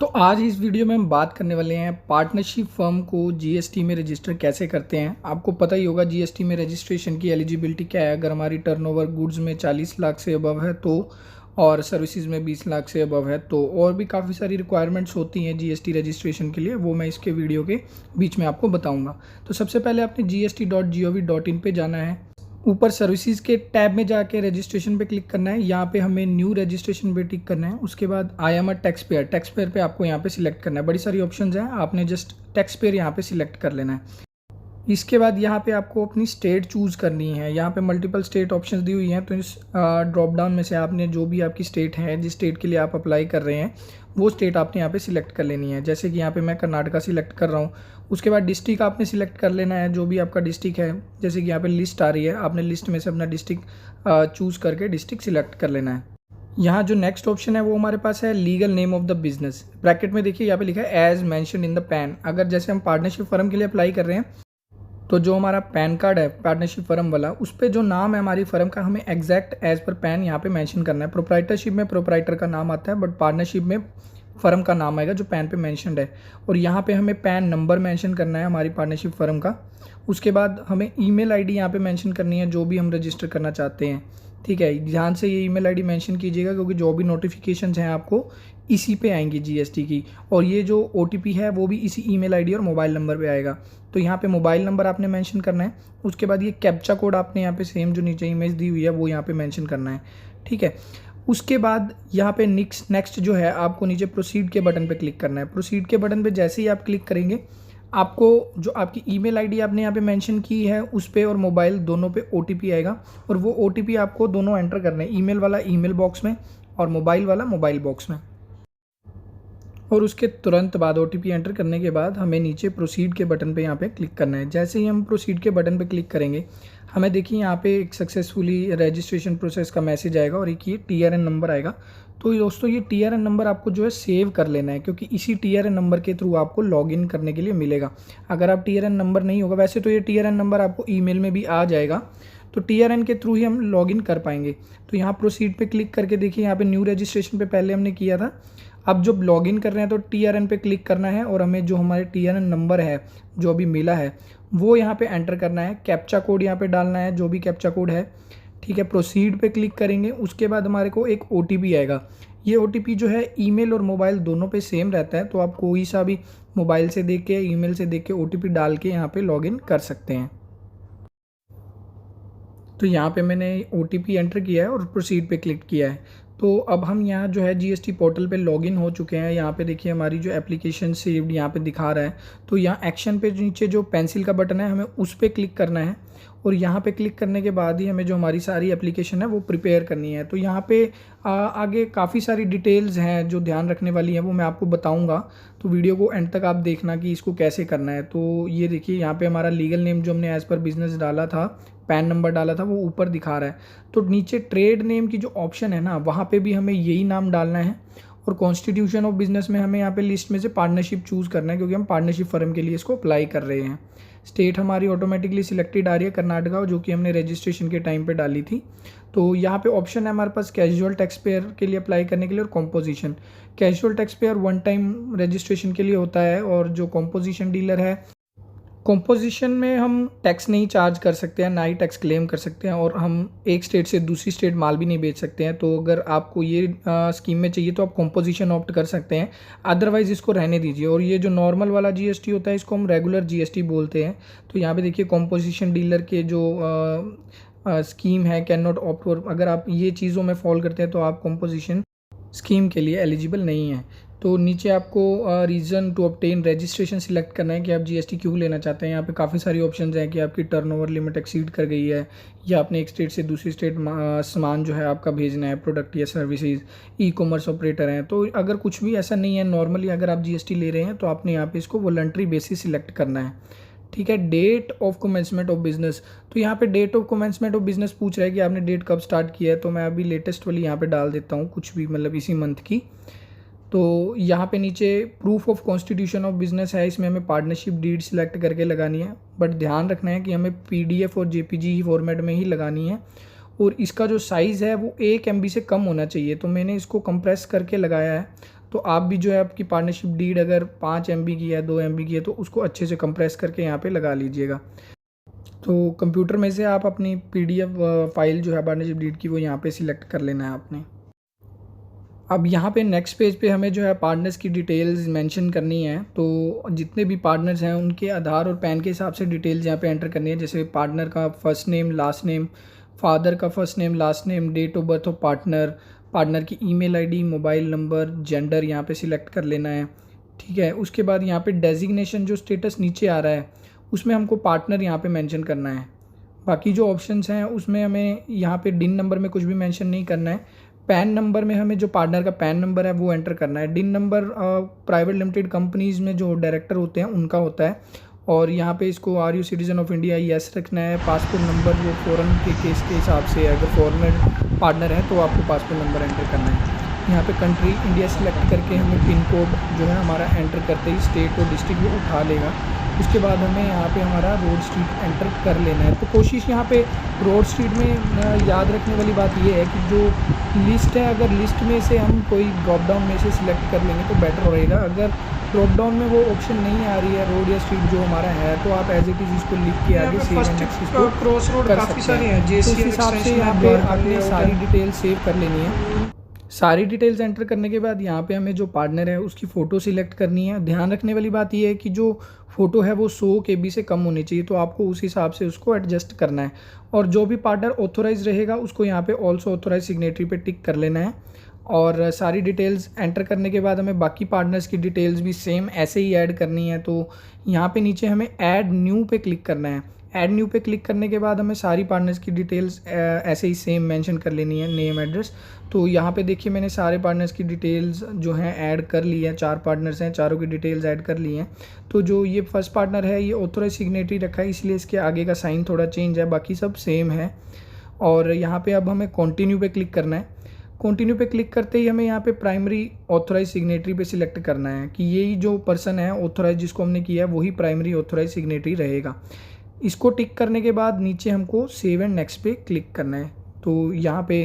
तो आज इस वीडियो में हम बात करने वाले हैं पार्टनरशिप फर्म को जीएसटी में रजिस्टर कैसे करते हैं। आपको पता ही होगा जीएसटी में रजिस्ट्रेशन की एलिजिबिलिटी क्या है। अगर हमारी टर्नओवर गुड्स में 40 लाख से अबव है तो, और सर्विसेज में 20 लाख से अबव है तो, और भी काफ़ी सारी रिक्वायरमेंट्स होती हैं जीएसटी रजिस्ट्रेशन के लिए, वो मैं इसके वीडियो के बीच में आपको बताऊँगा। तो सबसे पहले आपने gst.gov.in पे जाना है। ऊपर सर्विसेज के टैब में जाके रजिस्ट्रेशन पे क्लिक करना है। यहाँ पे हमें न्यू रजिस्ट्रेशन पे टिक करना है। उसके बाद I am a tax payer पे आपको यहाँ पे सिलेक्ट करना है। बड़ी सारी ऑप्शंस हैं, आपने जस्ट टैक्स पेयर यहाँ पे सिलेक्ट कर लेना है। इसके बाद यहाँ पे आपको अपनी स्टेट चूज़ करनी है। यहाँ पे मल्टीपल स्टेट ऑप्शंस दी हुई हैं, तो इस ड्रॉप डाउन में से आपने जो भी आपकी स्टेट है, जिस स्टेट के लिए आप अप्लाई कर रहे हैं, वो स्टेट आपने यहाँ पे सिलेक्ट कर लेनी है। जैसे कि यहाँ पे मैं कर्नाटका सिलेक्ट कर रहा हूँ। उसके बाद डिस्ट्रिक्ट आपने सिलेक्ट कर लेना है, जो भी आपका डिस्ट्रिक्ट है। जैसे कि यहाँ पे लिस्ट आ रही है, आपने लिस्ट में से अपना डिस्ट्रिक्ट चूज़ करके डिस्ट्रिक्ट सिलेक्ट कर लेना है। यहाँ जो नेक्स्ट ऑप्शन है वो हमारे पास है legal name of the business. Bracket में देखिए यहाँ पे लिखा है as mentioned in the PAN. अगर जैसे हम पार्टनरशिप फर्म के लिए अप्लाई कर रहे हैं तो जो हमारा पैन कार्ड है पार्टनरशिप फर्म वाला, उस पर जो नाम है हमारी फर्म का, हमें एग्जैक्ट एज पर पैन यहाँ पे मेंशन करना है। प्रोप्राइटरशिप में प्रोप्राइटर का नाम आता है, बट पार्टनरशिप में फर्म का नाम आएगा जो पैन पे मेंशन्ड है। और यहाँ पे हमें पैन नंबर मेंशन करना है हमारी पार्टनरशिप फर्म का। उसके बाद हमें ईमेल आईडी यहाँ पे मेंशन करनी है जो भी हम रजिस्टर करना चाहते हैं। ठीक है, ध्यान से ये ईमेल आईडी मेंशन कीजिएगा, क्योंकि जो भी नोटिफिकेशंस हैं आपको इसी पे आएंगी जीएसटी की। और ये जो ओटीपी है वो भी इसी ईमेल आईडी और मोबाइल नंबर पे आएगा। तो यहाँ पे मोबाइल नंबर आपने मेंशन करना है। उसके बाद ये कैप्चा कोड आपने यहाँ पे सेम जो नीचे इमेज दी हुई है वो यहाँ पे मेंशन करना है। ठीक है, उसके बाद यहाँ पे नेक्स्ट जो है आपको नीचे प्रोसीड के बटन पे क्लिक करना है। प्रोसीड के बटन पे जैसे ही आप क्लिक करेंगे, आपको जो आपकी ईमेल आईडी आपने यहाँ पे मेंशन की है उस पे और मोबाइल दोनों पे ओटीपी आएगा, और वो ओटीपी आपको दोनों एंटर करने हैं, ईमेल वाला ईमेल बॉक्स में और मोबाइल वाला मोबाइल बॉक्स में। और उसके तुरंत बाद ओटीपी एंटर करने के बाद हमें नीचे प्रोसीड के बटन पे यहाँ पे क्लिक करना है। जैसे ही हम प्रोसीड के बटन पे क्लिक करेंगे, हमें देखिए यहाँ पे एक सक्सेसफुली रजिस्ट्रेशन प्रोसेस का मैसेज आएगा और एक ये टीआरएन नंबर आएगा। तो दोस्तों ये टीआरएन नंबर आपको जो है सेव कर लेना है, क्योंकि इसी टीआरएन नंबर के थ्रू आपको लॉगिन करने के लिए मिलेगा। अगर आप टीआरएन नंबर नहीं होगा, वैसे तो ये टीआरएन नंबर आपको ईमेल में भी आ जाएगा, तो टीआरएन के थ्रू ही हम लॉगिन कर पाएंगे। तो यहाँ प्रोसीड पे क्लिक करके देखिए, यहाँ पे न्यू रजिस्ट्रेशन पे पहले हमने किया था। अब जब लॉगिन कर रहे हैं तो टीआरएन पे क्लिक करना है और हमें जो हमारे टीआरएन नंबर है जो अभी मिला है वो यहाँ पे एंटर करना है। कैप्चा कोड यहाँ पे डालना है, जो भी कैप्चा कोड है। ठीक है, प्रोसीड पे क्लिक करेंगे। उसके बाद हमारे को एक ओटीपी आएगा। ये ओटीपी जो है ईमेल और मोबाइल दोनों पे सेम रहता है, तो आप कोई सा भी मोबाइल से देख के, ईमेल से देख के ओटीपी डाल के यहाँ पे लॉगिन कर सकते हैं। तो यहाँ पे मैंने ओटीपी एंटर किया है और प्रोसीड पे क्लिक किया है। तो अब हम यहाँ जो है जीएसटी पोर्टल पे लॉगिन हो चुके हैं। यहाँ पे देखिए हमारी जो एप्लीकेशन सेव्ड यहाँ पे दिखा रहा है। तो यहाँ एक्शन पे नीचे जो पेंसिल का बटन है, हमें उस पर क्लिक करना है। और यहाँ पे क्लिक करने के बाद ही हमें जो हमारी सारी एप्लीकेशन है वो प्रिपेयर करनी है। तो यहाँ पे आगे काफ़ी सारी डिटेल्स हैं जो ध्यान रखने वाली हैं, वो मैं आपको बताऊँगा। तो वीडियो को एंड तक आप देखना कि इसको कैसे करना है। तो ये देखिए यहाँ पे हमारा लीगल नेम जो हमने एज़ पर बिजनेस डाला था, पैन नंबर डाला था, वो ऊपर दिखा रहा है। तो नीचे ट्रेड नेम की जो ऑप्शन है ना, वहाँ पे भी हमें यही नाम डालना है। और कॉन्स्टिट्यूशन ऑफ बिजनेस में हमें यहाँ पे लिस्ट में से पार्टनरशिप चूज़ करना है, क्योंकि हम पार्टनरशिप फर्म के लिए इसको अप्लाई कर रहे हैं। स्टेट हमारी ऑटोमेटिकली सिलेक्टेड आ रही है कर्नाटका, जो कि हमने रजिस्ट्रेशन के टाइम पे डाली थी। तो यहाँ पे ऑप्शन है हमारे पास कैजुअल टैक्स पेयर के लिए अप्लाई करने के लिए और composition. Casual tax payer one time registration के लिए होता है, और जो कॉम्पोजिशन डीलर है, कॉम्पोजिशन में हम टैक्स नहीं चार्ज कर सकते हैं, ना ही टैक्स क्लेम कर सकते हैं, और हम एक स्टेट से दूसरी स्टेट माल भी नहीं बेच सकते हैं। तो अगर आपको ये स्कीम में चाहिए तो आप कॉम्पोजिशन ऑप्ट कर सकते हैं, अदरवाइज इसको रहने दीजिए। और ये जो नॉर्मल वाला जीएसटी होता है इसको हम रेगुलर जीएसटी बोलते हैं। तो यहाँ पे देखिए कॉम्पोजिशन डीलर के जो स्कीम है कैन नॉट ऑप्ट फॉर, अगर आप ये चीज़ों में फॉल करते हैं तो आप कॉम्पोजिशन स्कीम के लिए एलिजिबल नहीं है। तो नीचे आपको reason to obtain registration select करना है कि आप जीएसटी क्यों लेना चाहते हैं। यहाँ पे काफ़ी सारी ऑप्शंस हैं कि आपकी टर्नओवर लिमिट एक्सीड कर गई है, या आपने एक स्टेट से दूसरी स्टेट सामान जो है आपका भेजना है, प्रोडक्ट या सर्विसेज, ई कॉमर्स ऑपरेटर हैं। तो अगर कुछ भी ऐसा नहीं है, नॉर्मली अगर आप जीएसटी ले रहे हैं तो आपने यहाँ पे इसको वॉलंटरी बेसिस सिलेक्ट करना है। ठीक है, date of commencement of business. तो यहाँ पे date of commencement of business पूछ रहा है कि आपने डेट कब स्टार्ट किया है। तो मैं अभी लेटेस्ट वाली यहाँ पे डाल देता हूँ, कुछ भी मतलब इसी मंथ की। तो यहाँ पे नीचे proof of constitution of business है, इसमें हमें पार्टनरशिप डीड सिलेक्ट करके लगानी है, बट ध्यान रखना है कि हमें पीडीएफ और जेपीजी फॉर्मेट में ही लगानी है। और इसका जो साइज़ है वो 1 MB से कम होना चाहिए। तो मैंने इसको कंप्रेस करके लगाया है। तो आप भी जो है आपकी पार्टनरशिप डीड अगर 5 MB की है, 2 MB की है, तो उसको अच्छे से कंप्रेस करके यहाँ पे लगा लीजिएगा। तो कंप्यूटर में से आप अपनी PDF फाइल जो है पार्टनरशिप डीड की, वो यहाँ पे सिलेक्ट कर लेना है आपने। अब यहाँ पे नेक्स्ट पेज पे हमें जो है पार्टनर्स की डिटेल्स मेंशन करनी है। तो जितने भी पार्टनर्स हैं उनके आधार और पैन के हिसाब से डिटेल्स यहाँ पे एंटर करनी है। जैसे पार्टनर का first name, last name, father का first name, last name, date of birth of partner, partner की email ID, mobile number, gender यहाँ पे सिलेक्ट कर लेना है। ठीक है, उसके बाद यहाँ पे डेजिग्नेशन जो स्टेटस नीचे आ रहा है उसमें हमको पार्टनर यहाँ पे मेंशन करना है। बाकी जो ऑप्शंस हैं उसमें हमें यहाँ पे डिन नंबर में कुछ भी मेंशन नहीं करना है। पैन नंबर में हमें जो पार्टनर का पैन नंबर है वो एंटर करना है। डिन नंबर प्राइवेट लिमिटेड कंपनीज में जो डायरेक्टर होते हैं उनका होता है। और यहाँ पे इसको are you citizen of India yes रखना है। पासपोर्ट नंबर वो फॉरेन के केस के हिसाब से अगर फॉरेनर पार्टनर है तो आपको पासपोर्ट नंबर एंटर करना है। यहाँ पे कंट्री इंडिया सेलेक्ट करके हमें पिन कोड जो है हमारा एंटर करते ही स्टेट और डिस्ट्रिक्ट वो उठा लेगा। उसके बाद हमें यहाँ पे हमारा रोड स्ट्रीट एंटर कर लेना है। तो कोशिश यहाँ पे रोड स्ट्रीट में याद रखने वाली बात ये है कि जो लिस्ट है, अगर लिस्ट में से हम कोई ड्रॉप डाउन में से सिलेक्ट कर लेंगे तो बेटर रहेगा। अगर ड्रॉप डाउन में वो ऑप्शन नहीं आ रही है रोड या स्ट्रीट जो हमारा है, तो आप एज इट इज़ इसको लिख के आगे सेव एंड नेक्स्ट को क्रॉस रोड कर काफ़ी सकते सारी हैं। हैं। तो इस JCL हिसाब से एक्सटेंशन यहाँ है, पे द्वारका आपने लेआउट सारी है। डिटेल सेव कर लेनी है। सारी डिटेल्स एंटर करने के बाद यहाँ पे हमें जो पार्टनर है उसकी फ़ोटो सिलेक्ट करनी है। ध्यान रखने वाली बात ये है कि जो फ़ोटो है वो 100 KB से कम होनी चाहिए, तो आपको उस हिसाब से उसको एडजस्ट करना है। और जो भी पार्टनर ऑथोराइज रहेगा उसको यहाँ पे ऑल्सो ऑथोराइज सिग्नेटरी पे टिक कर लेना है। और सारी डिटेल्स एंटर करने के बाद हमें बाकी पार्टनर्स की डिटेल्स भी सेम ऐसे ही ऐड करनी है। तो यहाँ पे नीचे हमें ऐड न्यू पे क्लिक करना है। ऐड न्यू पे क्लिक करने के बाद हमें सारी पार्टनर्स की डिटेल्स ऐसे ही सेम मेंशन कर लेनी है, नेम, एड्रेस। तो यहाँ पे देखिए मैंने सारे पार्टनर्स की डिटेल्स जो हैं ऐड कर ली है। 4 पार्टनर्स हैं, चारों की डिटेल्स ऐड कर ली हैं। तो जो ये फर्स्ट पार्टनर है ये ऑथोराइज सिग्नेटरी रखा है, इसलिए इसके आगे का साइन थोड़ा चेंज है, बाकी सब सेम है। और यहाँ पे अब हमें कंटिन्यू पे क्लिक करना है। कंटिन्यू पे क्लिक करते ही हमें यहाँ पे प्राइमरी ऑथोराइज सिग्नेटरी पे सिलेक्ट करना है कि यही जो पर्सन है ऑथोराइज जिसको हमने किया है वही प्राइमरी ऑथोराइज सिग्नेटरी रहेगा। इसको टिक करने के बाद नीचे हमको सेव एंड नेक्स्ट पे क्लिक करना है। तो यहाँ पे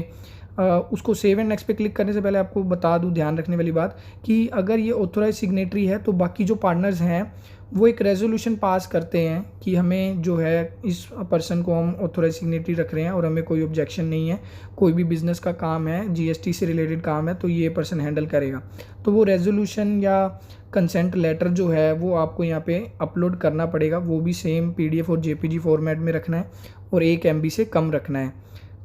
उसको सेव एंड नेक्स्ट पे क्लिक करने से पहले आपको बता दूं, ध्यान रखने वाली बात कि अगर ये ऑथोराइज सिग्नेटरी है तो बाकी जो पार्टनर्स हैं वो एक रेजोल्यूशन पास करते हैं कि हमें जो है इस पर्सन को हम ऑथोराइज सिग्नेटरी रख रहे हैं और हमें कोई ऑब्जेक्शन नहीं है, कोई भी बिजनेस का काम है, GST से रिलेटेड काम है तो ये पर्सन हैंडल करेगा। तो वो रेजोल्यूशन या कंसेंट लेटर जो है वो आपको यहाँ पे अपलोड करना पड़ेगा। वो भी सेम PDF और JPG फॉर्मेट में रखना है और 1 MB से कम रखना है।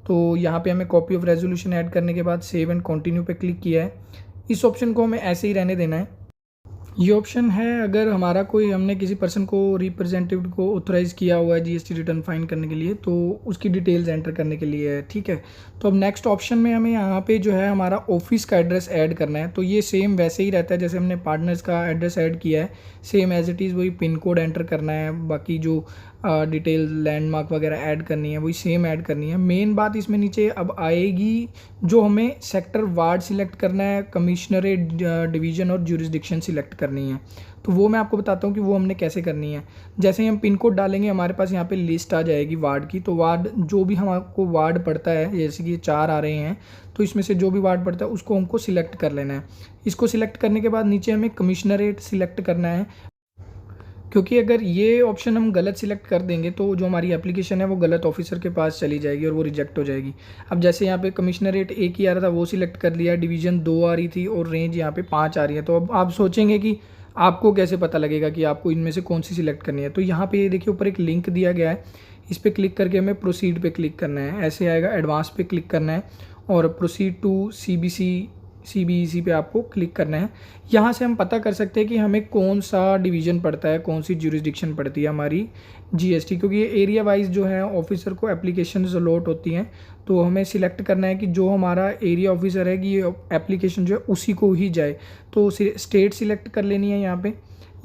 तो यहाँ पे हमें कॉपी ऑफ रेजोल्यूशन ऐड करने के बाद सेव एंड कंटिन्यू पे क्लिक किया है। इस ऑप्शन को हमें ऐसे ही रहने देना है। ये ऑप्शन है अगर हमारा कोई, हमने किसी पर्सन को, रिप्रेजेंटेटिव को ऑथोराइज़ किया हुआ है GST रिटर्न फाइन करने के लिए, तो उसकी डिटेल्स एंटर करने के लिए है। ठीक है, तो अब नेक्स्ट ऑप्शन में हमें यहाँ पे जो है हमारा ऑफिस का एड्रेस ऐड करना है। तो ये सेम वैसे ही रहता है जैसे हमने पार्टनर्स का एड्रेस ऐड किया है, सेम एज इट इज़ वही पिन कोड एंटर करना है। बाकी जो डिटेल लैंडमार्क वगैरह ऐड करनी है वही सेम ऐड करनी है। मेन बात इसमें नीचे अब आएगी जो हमें सेक्टर वार्ड सिलेक्ट करना है, कमिश्नरेट, डिवीज़न और ज्यूरिसडिक्शन सिलेक्ट करनी है। तो वो मैं आपको बताता हूँ कि वो हमने कैसे करनी है। जैसे ही हम पिन कोड डालेंगे हमारे पास यहाँ पे लिस्ट आ जाएगी वार्ड की। तो वार्ड जो भी हमको वार्ड पड़ता है, जैसे कि ये 4 आ रहे हैं, तो इसमें से जो भी वार्ड पड़ता है उसको हमको सिलेक्ट कर लेना है। इसको सिलेक्ट करने के बाद नीचे हमें कमिश्नरेट सिलेक्ट करना है, क्योंकि अगर ये ऑप्शन हम गलत सिलेक्ट कर देंगे तो जो हमारी एप्लीकेशन है वो गलत ऑफिसर के पास चली जाएगी और वो रिजेक्ट हो जाएगी। अब जैसे यहाँ पे कमिश्नरेट 1 ही आ रहा था वो सिलेक्ट कर लिया, डिवीज़न 2 आ रही थी और रेंज यहाँ पे 5 आ रही है। तो अब आप सोचेंगे कि आपको कैसे पता लगेगा कि आपको इनमें से कौन सी सिलेक्ट करनी है। तो यहाँ पे ये देखिए ऊपर एक लिंक दिया गया है, इस पर क्लिक करके हमें प्रोसीड पे क्लिक करना है। ऐसे आएगा, एडवांस पे क्लिक करना है और प्रोसीड टू CBEC पे आपको क्लिक करना है। यहाँ से हम पता कर सकते हैं कि हमें कौन सा डिवीज़न पड़ता है, कौन सी ज्यूरिसडिक्शन पड़ती है हमारी GST, क्योंकि ये एरिया वाइज जो है ऑफिसर को एप्लीकेशन अलॉट होती हैं। तो हमें सिलेक्ट करना है कि जो हमारा एरिया ऑफिसर है कि ये एप्लीकेशन जो है उसी को ही जाए। तो स्टेट सिलेक्ट कर लेनी है।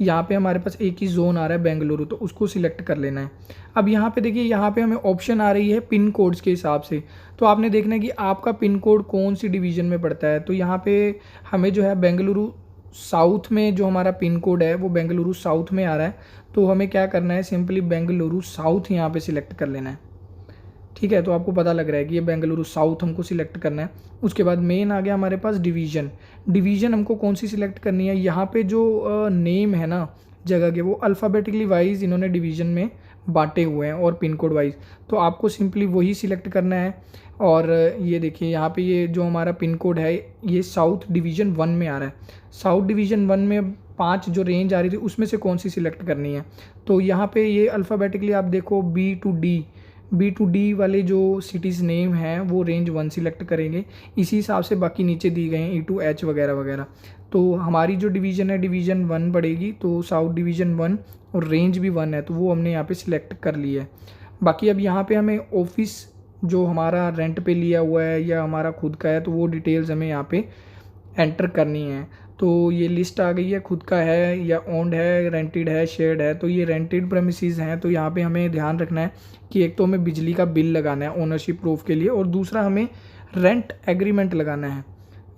यहाँ पे हमारे पास एक ही जोन आ रहा है बेंगलुरु, तो उसको सिलेक्ट कर लेना है। अब यहाँ पे देखिए, यहाँ पे हमें ऑप्शन आ रही है पिन कोड्स के हिसाब से। तो आपने देखना है कि आपका पिन कोड कौन सी डिवीज़न में पड़ता है। तो यहाँ पे हमें जो है बेंगलुरु साउथ में जो हमारा पिन कोड है वो बेंगलुरु साउथ में आ रहा है। तो हमें क्या करना है, सिंपली बेंगलुरु साउथ यहाँ पे सिलेक्ट कर लेना है। ठीक है, तो आपको पता लग रहा है कि ये बेंगलुरु साउथ हमको सिलेक्ट करना है। उसके बाद मेन आ गया हमारे पास डिवीज़न। डिवीज़न हमको कौन सी सिलेक्ट करनी है, यहाँ पे जो नेम है ना जगह के, वो अल्फ़ाबेटिकली वाइज इन्होंने डिवीज़न में बांटे हुए हैं और पिन कोड वाइज, तो आपको सिंपली वही सिलेक्ट करना है। और ये देखिए यहाँ पे ये जो हमारा पिन कोड है ये साउथ डिवीज़न 1 में आ रहा है। साउथ डिवीज़न 1 में 5 जो रेंज आ रही थी उसमें से कौन सी सिलेक्ट करनी है, तो यहाँ पे ये अल्फ़ाबेटिकली आप देखो बी टू डी वाले जो सिटीज़ नेम हैं वो रेंज 1 सिलेक्ट करेंगे। इसी हिसाब से बाकी नीचे दी गए हैं E to H वगैरह वगैरह। तो हमारी जो डिवीज़न है डिवीज़न 1 पड़ेगी, तो साउथ डिवीज़न 1 और रेंज भी 1 है, तो वो हमने यहाँ पे सिलेक्ट कर लिया है। बाकी अब यहाँ पे हमें ऑफिस जो हमारा रेंट पे लिया हुआ है या हमारा खुद का है, तो वो डिटेल्स हमें यहाँ पे एंटर करनी है। तो ये लिस्ट आ गई है, खुद का है या ओन्ड है, रेंटेड है, शेयर्ड है। तो ये रेंटेड प्रेमिसेस हैं, तो यहाँ पे हमें ध्यान रखना है कि एक तो हमें बिजली का बिल लगाना है ओनरशिप प्रूफ के लिए, और दूसरा हमें रेंट एग्रीमेंट लगाना है।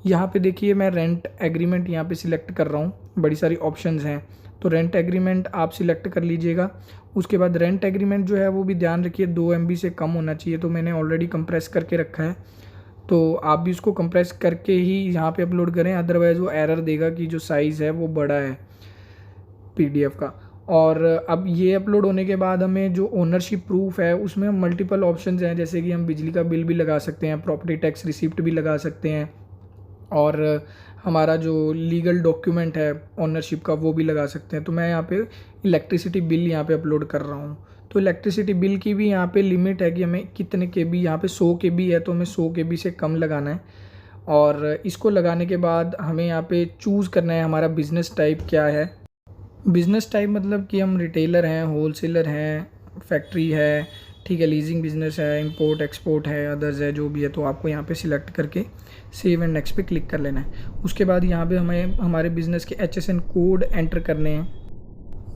यहाँ पे देखिए मैं रेंट एग्रीमेंट यहाँ पे सिलेक्ट कर रहा हूँ, बड़ी सारी ऑप्शंस हैं, तो रेंट एग्रीमेंट आप सिलेक्ट कर लीजिएगा। उसके बाद रेंट एग्रीमेंट जो है वो भी ध्यान रखिए 2 MB से कम होना चाहिए, तो मैंने ऑलरेडी कंप्रेस करके रखा है, तो आप भी उसको कंप्रेस करके ही यहाँ पे अपलोड करें, अदरवाइज़ वो एरर देगा कि जो साइज़ है वो बड़ा है PDF का। और अब ये अपलोड होने के बाद हमें जो ओनरशिप प्रूफ है उसमें हम मल्टीपल ऑप्शंस हैं, जैसे कि हम बिजली का बिल भी लगा सकते हैं, प्रॉपर्टी टैक्स रिसिप्ट भी लगा सकते हैं, और हमारा जो लीगल डॉक्यूमेंट है ओनरशिप का वो भी लगा सकते हैं। तो मैं यहाँ पे इलेक्ट्रिसिटी बिल यहाँ पे अपलोड कर रहा हूँ। तो इलेक्ट्रिसिटी बिल की भी यहाँ पे लिमिट है कि हमें कितने KB, यहाँ पे 100 KB है, तो हमें 100 KB से कम लगाना है। और इसको लगाने के बाद हमें यहाँ पे चूज़ करना है हमारा बिज़नेस टाइप क्या है। बिज़नेस टाइप मतलब कि हम रिटेलर हैं, होलसेलर हैं, फैक्ट्री है, ठीक है, लीजिंग बिज़नेस है, इंपोर्ट एक्सपोर्ट है, अदर्स है, जो भी है, तो आपको यहाँ पे सिलेक्ट करके सेव एंड नेक्स्ट पे क्लिक कर लेना है। उसके बाद यहाँ पे हमें हमारे बिज़नेस के HSN कोड एंटर करने हैं।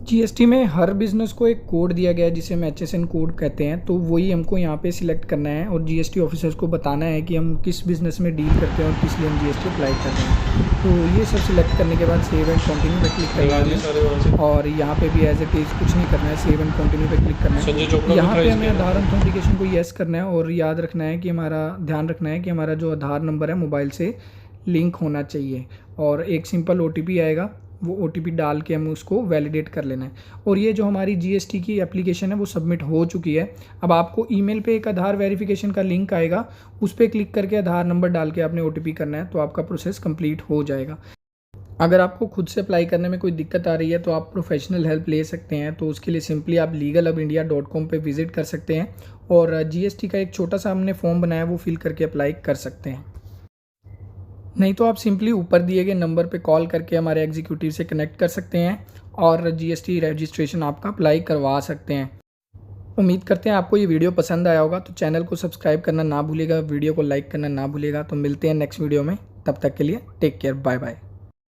GST में हर बिज़नेस को एक कोड दिया गया है जिसे हम HSN कोड कहते हैं, तो वही हमको यहाँ पे सिलेक्ट करना है और GST ऑफिसर्स को बताना है कि हम किस बिज़नेस में डील करते हैं और किस लिए हम GST अप्लाई कर रहे हैं। तो ये सब सिलेक्ट करने के बाद सेव एंड कंटिन्यू पे क्लिक करना है, और यहाँ पे भी एज इट इज़ कुछ नहीं करना है, सेव एंड कंटिन्यू पे क्लिक करना है। यहाँ पे हमें आधार ऑथेंटिकेशन को येस करना है, और याद रखना है कि ध्यान रखना है कि हमारा जो आधार नंबर है मोबाइल से लिंक होना चाहिए, और एक सिंपल OTP आएगा, वो OTP डाल के हमें उसको वैलिडेट कर लेना है। और ये जो हमारी GST की एप्लीकेशन है वो सबमिट हो चुकी है। अब आपको ईमेल पे एक आधार वेरिफिकेशन का लिंक आएगा, उस पर क्लिक करके आधार नंबर डाल के आपने OTP करना है, तो आपका प्रोसेस कंप्लीट हो जाएगा। अगर आपको खुद से अप्लाई करने में कोई दिक्कत आ रही है तो आप प्रोफेशनल हेल्प ले सकते हैं, तो उसके लिए सिंपली आप legalhubindia.com पे विजिट कर सकते हैं, और GST का एक छोटा सा हमने फॉर्म बनाया वो फिल करके अप्लाई कर सकते हैं। नहीं तो आप सिंपली ऊपर दिए गए नंबर पे कॉल करके हमारे एग्जीक्यूटिव से कनेक्ट कर सकते हैं और GST रजिस्ट्रेशन आपका अप्लाई करवा सकते हैं। उम्मीद करते हैं आपको ये वीडियो पसंद आया होगा, तो चैनल को सब्सक्राइब करना ना भूलिएगा, वीडियो को लाइक करना ना भूलिएगा। तो मिलते हैं नेक्स्ट वीडियो में, तब तक के लिए टेक केयर, बाय बाय।